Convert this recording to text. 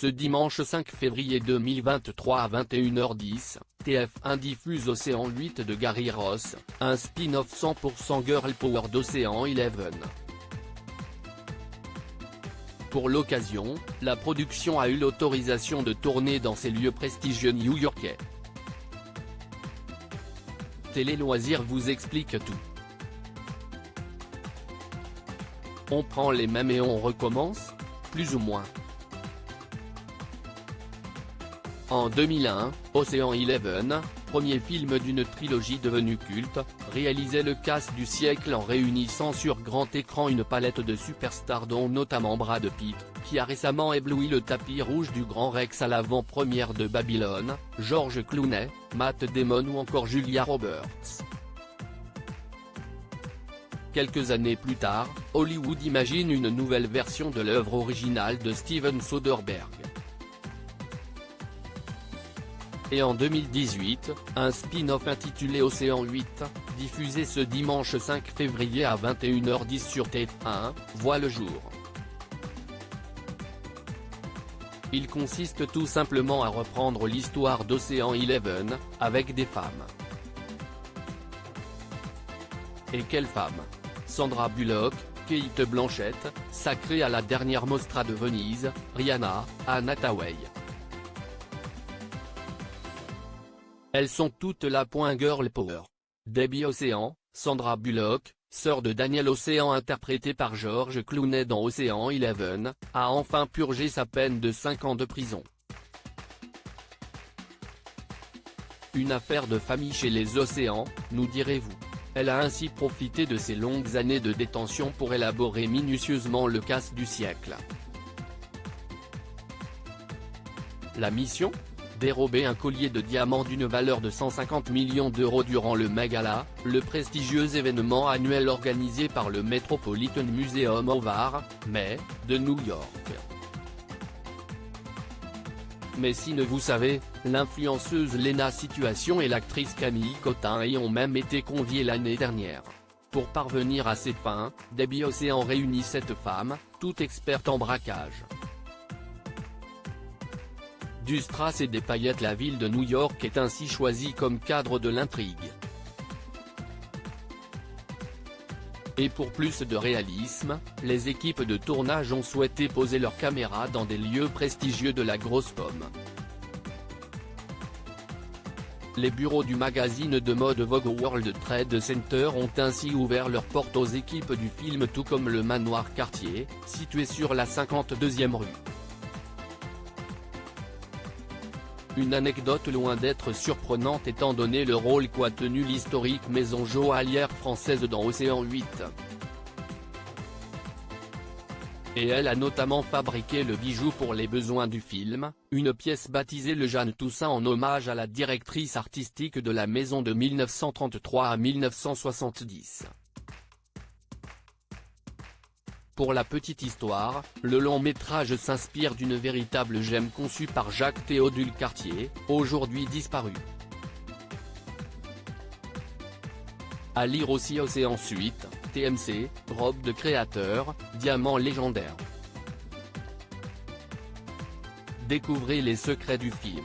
Ce dimanche 5 février 2023 à 21h10, TF1 diffuse Océan 8 de Gary Ross, un spin-off 100% girl power d'Ocean Eleven. Pour l'occasion, la production a eu l'autorisation de tourner dans ces lieux prestigieux new-yorkais. Télé Loisirs vous explique tout. On prend les mêmes et on recommence ? Plus ou moins. En 2001, Océan Eleven, premier film d'une trilogie devenue culte, réalisait le casse du siècle en réunissant sur grand écran une palette de superstars dont notamment Brad Pitt, qui a récemment ébloui le tapis rouge du Grand Rex à l'avant-première de Babylone, George Clooney, Matt Damon ou encore Julia Roberts. Quelques années plus tard, Hollywood imagine une nouvelle version de l'œuvre originale de Steven Soderbergh. Et en 2018, un spin-off intitulé Océan 8, diffusé ce dimanche 5 février à 21h10 sur TF1, voit le jour. Il consiste tout simplement à reprendre l'histoire d'Océan Eleven, avec des femmes. Et quelles femmes ? Sandra Bullock, Cate Blanchett, sacrée à la dernière Mostra de Venise, Rihanna, Anne Hathaway. Elles sont toutes là. Girl power. Debbie Ocean, Sandra Bullock, sœur de Daniel Ocean interprétée par George Clooney dans Océan Eleven, a enfin purgé sa peine de 5 ans de prison. Une affaire de famille chez les Océans, nous direz-vous. Elle a ainsi profité de ses longues années de détention pour élaborer minutieusement le casse du siècle. La mission ? Dérober un collier de diamants d'une valeur de 150 millions d'euros durant le Met Gala, le prestigieux événement annuel organisé par le Metropolitan Museum of Art, Met, de New York. Mais si ne vous savez, l'influenceuse Lena Situation et l'actrice Camille Cotin y ont même été conviées l'année dernière. Pour parvenir à ses fins, Debbie Ocean réunit 7 femmes, toutes expertes en braquage. Du strass et des paillettes. La ville de New York est ainsi choisie comme cadre de l'intrigue. Et pour plus de réalisme, les équipes de tournage ont souhaité poser leurs caméras dans des lieux prestigieux de la Grosse Pomme. Les bureaux du magazine de mode Vogue World Trade Center ont ainsi ouvert leurs portes aux équipes du film, tout comme le manoir Cartier, situé sur la 52e rue. Une anecdote loin d'être surprenante étant donné le rôle qu'a tenu l'historique maison joaillière française dans Océan 8. Et elle a notamment fabriqué le bijou pour les besoins du film, une pièce baptisée le Jeanne Toussaint en hommage à la directrice artistique de la maison de 1933 à 1970. Pour la petite histoire, le long-métrage s'inspire d'une véritable gemme conçue par Jacques Théodule Cartier, aujourd'hui disparu. À lire aussi Océan 8, TMC, robe de créateur, diamant légendaire. Découvrez les secrets du film.